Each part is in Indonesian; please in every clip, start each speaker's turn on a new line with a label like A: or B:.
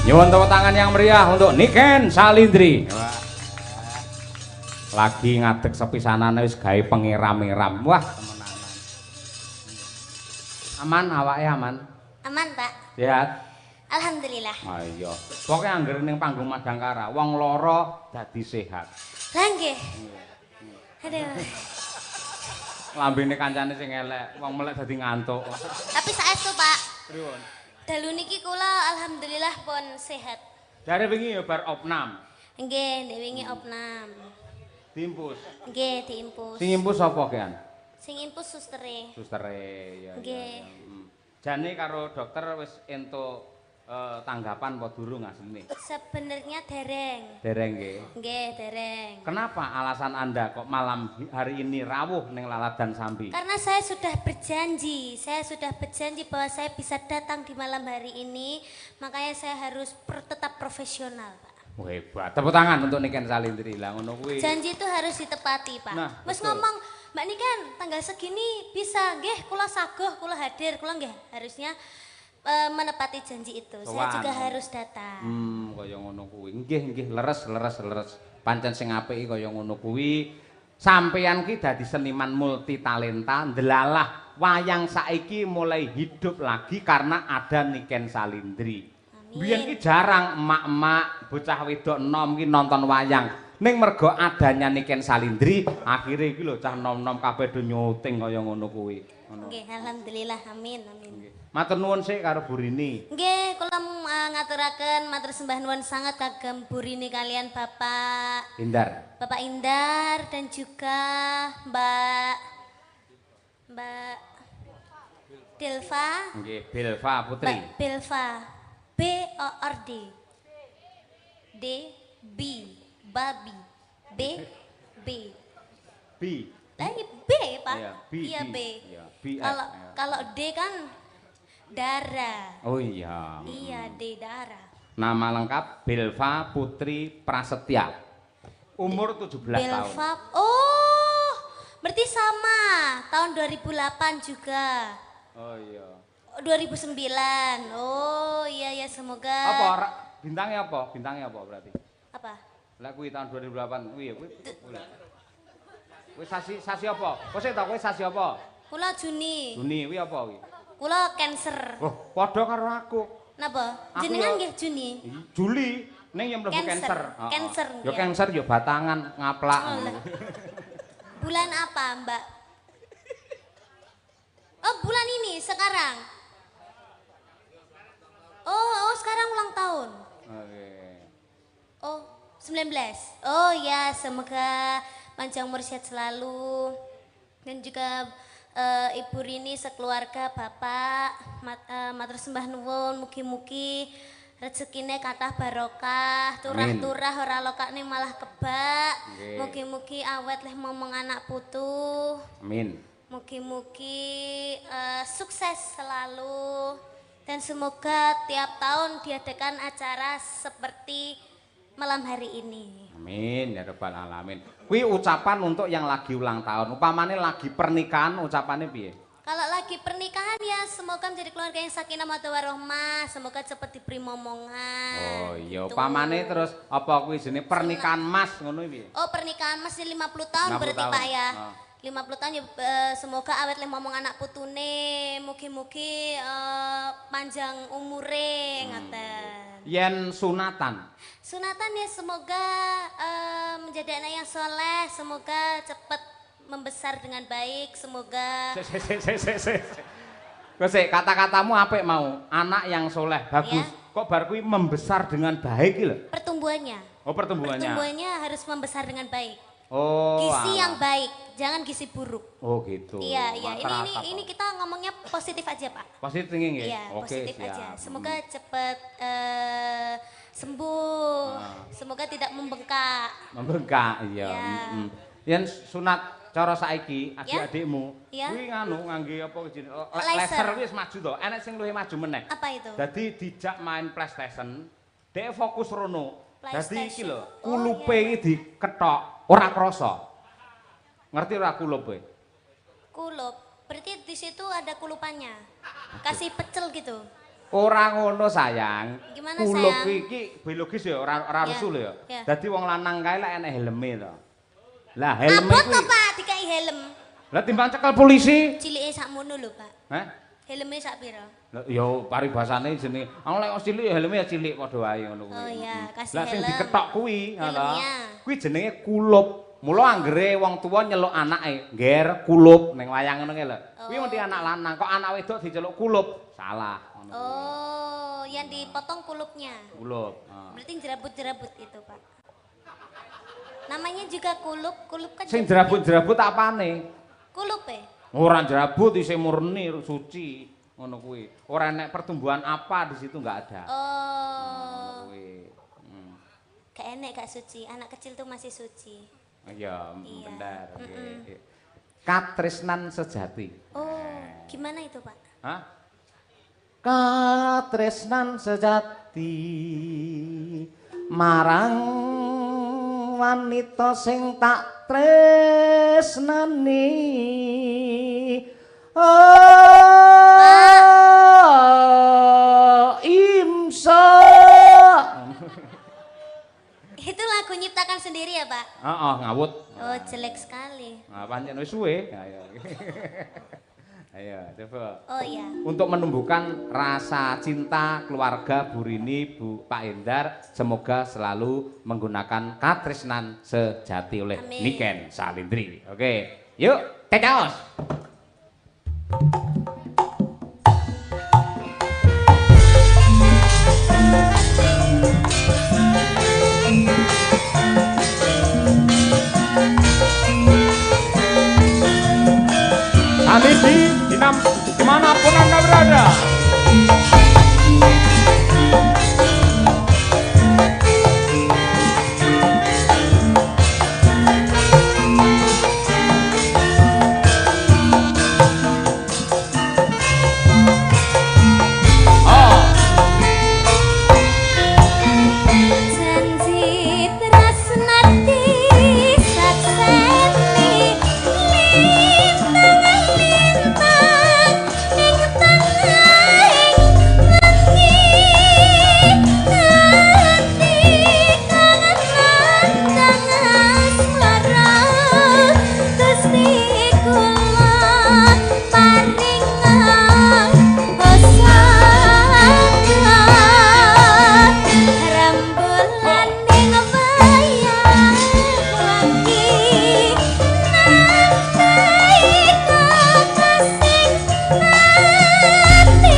A: Nyuwun tepuk tangan yang meriah untuk Niken Salindri. Lagi ngadeg sepisanane wis gawe pengiram-iram. Wah, temenan. Aman awake aman?
B: Aman, Pak.
A: Sehat?
B: Alhamdulillah.
A: Ayo. Pokoke anggere ning panggung Madangkara, wong lara dadi sehat.
B: Lah nggih. Aduh.
A: Lambene kancane sing elek, wong melek dadi ngantuk.
B: Tapi saestu, Pak.
A: Pripun?
B: Dalu niki kula alhamdulillah pun sehat.
A: Jare wingi ya bar opnam.
B: Nggih, nek wingi opnam.
A: Diimpus.
B: Nggih, diimpus.
A: Sing impus sapa kean?
B: Sing impus sustere.
A: Sustere ya.
B: Nggih.
A: Jane karo dokter wis entuk tanggapan apa durung asline?
B: Sebenarnya dereng.
A: Dereng nggih.
B: Nggih, dereng.
A: Kenapa alasan Anda kok malam hari ini rawuh ning Laladan Sambi?
B: Karena saya sudah berjanji bahwa saya bisa datang di malam hari ini, makanya saya harus tetap profesional, Pak.
A: Oh, hebat. Tepuk tangan untuk Niken Salindri lah ngono kuwi.
B: Janji itu harus ditepati, Pak.
A: Nah,
B: Wes
A: betul.
B: ngomong, Mbak Niken, tanggal segini bisa, nggih, kula sagoh, kula hadir, kula nggih harusnya menepati janji itu. Saya juga harus datang.
A: Kaya ngono kuwi. Nggih, leres. Pancen sing apik kaya ngono kuwi. Sampeyan ki dadi seniman multi talenta, ndelalah wayang saiki mulai hidup lagi karena ada Niken Salindri. Biyen ki jarang emak-emak, bocah wedok enom ki nonton wayang. Ning mergo adanya Niken Salindri, akhire iki lho cah nom-nom kabeh do nyuting kaya ngono kuwi.
B: Nggih, alhamdulillah, amin.
A: Matur nuwun sik karo Bu Rini.
B: Nggih, kula ngaturaken matur sembah nuwun sangat kagem Bu Rini kalian Bapak Indar dan juga Mbak Delva.
A: Nggih, Belva Putri.
B: Mbak Belva. BORD. D B babi. B. Lah ini B, Pak. Iya, B. Kalau D kan darah.
A: Oh iya.
B: Iya, D darah.
A: Nama lengkap Belva Putri Prasetya. Umur 17 tahun.
B: Belva. Oh, berarti sama. Tahun 2008 juga.
A: Oh iya.
B: 2009. Oh, iya semoga.
A: Apa bintangnya apa? Bintangnya apa berarti?
B: Apa?
A: Lah kuwi tahun 2008 kuwi. Kuwi sasi apa? Kok sik ta kuwi sasi apa?
B: Kula Juni.
A: Juni kuwi apa kuwi?
B: Kula Cancer.
A: Oh, padha karo aku.
B: Napa? Jenengan nggih Juni.
A: Juli ning yang mlebu Cancer.
B: Cancer.
A: Ya Cancer ya batangan ngaplak.
B: Bulan apa, Mbak? Oh, bulan ini sekarang. Oh, sekarang ulang tahun.
A: Oke.
B: Oh, 19. Oh ya, semoga panjang umur sehat selalu. Dan juga Ibu Rini sekeluarga Bapak matur sembah nuwun mugi-mugi rezekine kathah barokah, turah-turah ora lokane malah kebak. Mugi-mugi awet leh momong anak putu.
A: Amin.
B: Mugi-mugi sukses selalu dan semoga tiap tahun diadakan acara seperti malam hari ini.
A: Amin ya rabbal alamin. Kuwi ucapan untuk yang lagi ulang tahun. Upamane lagi pernikahan ucapannya piye?
B: Kalau lagi pernikahan ya semoga menjadi keluarga yang sakinah mawaddah warahmah, semoga cepat diberi momongan.
A: Oh iya, upamane terus apa kuwi jenenge pernikahan Mas ngono piye?
B: Oh, pernikahan Mas 50 tahun 50 berarti tahun. Pak ya. 50 tahun ya semoga awet leh momong anak putune, mugi-mugi panjang umure ngaten.
A: Yen sunatan.
B: Sunatan ya semoga menjadi anak yang soleh, semoga cepat membesar dengan baik, semoga.
A: Kata-katamu apik mau, anak yang soleh, bagus. Ya? Kok bar kuwi membesar dengan baik lho?
B: Pertumbuhannya.
A: Oh, pertumbuhannya.
B: Pertumbuhannya harus membesar dengan baik.
A: Oh.
B: Gizi yang baik, jangan gizi buruk.
A: Oh gitu.
B: Iya. Ini kita ngomongnya positif aja, Pak.
A: Positif tinggi nggih?
B: Iya,
A: Oke,
B: positif
A: siap.
B: aja. Semoga cepat sembuh. Semoga tidak membengkak.
A: Membengkak, iya. Yen sunat cara saiki adik-adikmu kuwi nganu ngangge apa jenenge laser wis maju to. Enek sing luwih maju meneh.
B: Apa itu?
A: Dadi dijak main PlayStation, dhek fokus rono. Dadi iki lho, kulupe iki diketok ora krasa. Ngerti ora kulupe?
B: Kulup. Berarti di situ ada kulupannya. Kasih pecel gitu.
A: Ora ngono sayang.
B: Gimana
A: Kulup
B: sayang?
A: iki biologis ya ora rusuh lho ya.
B: Ya.
A: Dadi wong lanang kae lek enek helme to. Lah helme
B: Abot
A: kuwi.
B: to Pak dikai helm.
A: Lah timbang cekel polisi.
B: Cilike sakmono lho Pak.
A: Hah?
B: Helme sak pira?
A: Lah ya paribasane jenenge. Aku lek cilik ya helme ya cilik padha wae ngono kuwi.
B: Oh iya, kasih
A: Lah sing
B: helm.
A: diketok kuwi, ngono.
B: Helmnya.
A: Kuwi jenenge kulup. Mula anggere wong tuwa nyeluk anake, ngger kulup ning wayang ngono ki lho. Kuwi mesti anak lanang, kok anak wedok diceluk kulup. Salah. Ngono kuwi.
B: Oh, yang dipotong kulupnya.
A: Kulup.
B: Berarti jerabut-jerabut itu, Pak. Namanya juga kulup, kulup kan.
A: Sing jerabut-jerabut apane?
B: Kulup ya?
A: Ora jerabut isih murni suci ngono kuwi. Ora enek pertumbuhan apa di situ enggak ada.
B: Oh.
A: Kuwi.
B: Gak enek, gak suci. Anak kecil tuh masih suci.
A: Iya,
B: Iya.
A: bener. Katresnan sejati.
B: Oh, gimana itu, Pak?
A: Hah? Katresnan sejati marang wanita sing tak tresnani. Oh, imsa.
B: Itu lagu nyiptakan sendiri ya, Pak?
A: Heeh, ngawut.
B: Oh, jelek sekali.
A: Nah, pancen wis suwe. Ayo. Ayo, coba.
B: Oh iya.
A: Untuk menumbuhkan rasa cinta keluarga Bu Rini, Pak Endar, semoga selalu menggunakan katresnan sejati oleh
B: Amin.
A: Niken Salindri. Oke, yuk, tekaos. Sanidi, dimanapun Anda berada.
B: Janji tresnati sakseni lintang-lintang ing tengahing wengi ati kangen asmara Gusti kula paringan rembulan ning wayang wengi nanti kakasing ati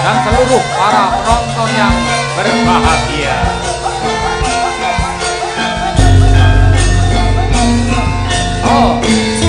A: dan seluruh para penonton yang berbahagia. Oh.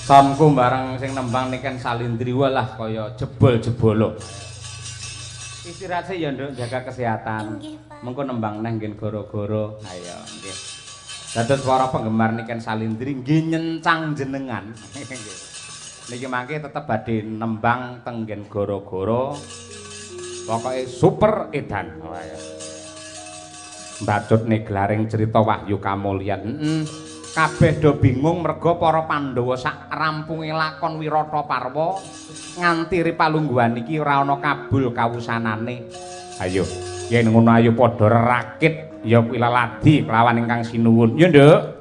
A: Tonku bareng sing nembang Niken Salindri walah kaya jebol-jebolo. Istirahat sih ya Nduk, jaga kesehatan.
B: Nggih, Pak.
A: Mengko nembang neh nggen goro-goro. Ayo nggih. Dados para penggemar Niken Salindri nggih nyencang jenengan. Niki mangke tetep badhe nembang teng nggen goro-goro. Pokoke super edan. Oh, ayo. Mbacutne glaring cerita Wahyu Kamulyan. Kabeh do bingung merga para Pandhawa sak rampunge lakon Wirata Parwa nganti ripalungguhan iki ora ana kabul kawusanane. Ayo, yen ngono ayo padha rakit ya kuwi leladi kelawan ingkang sinuwun. Ya, Nduk.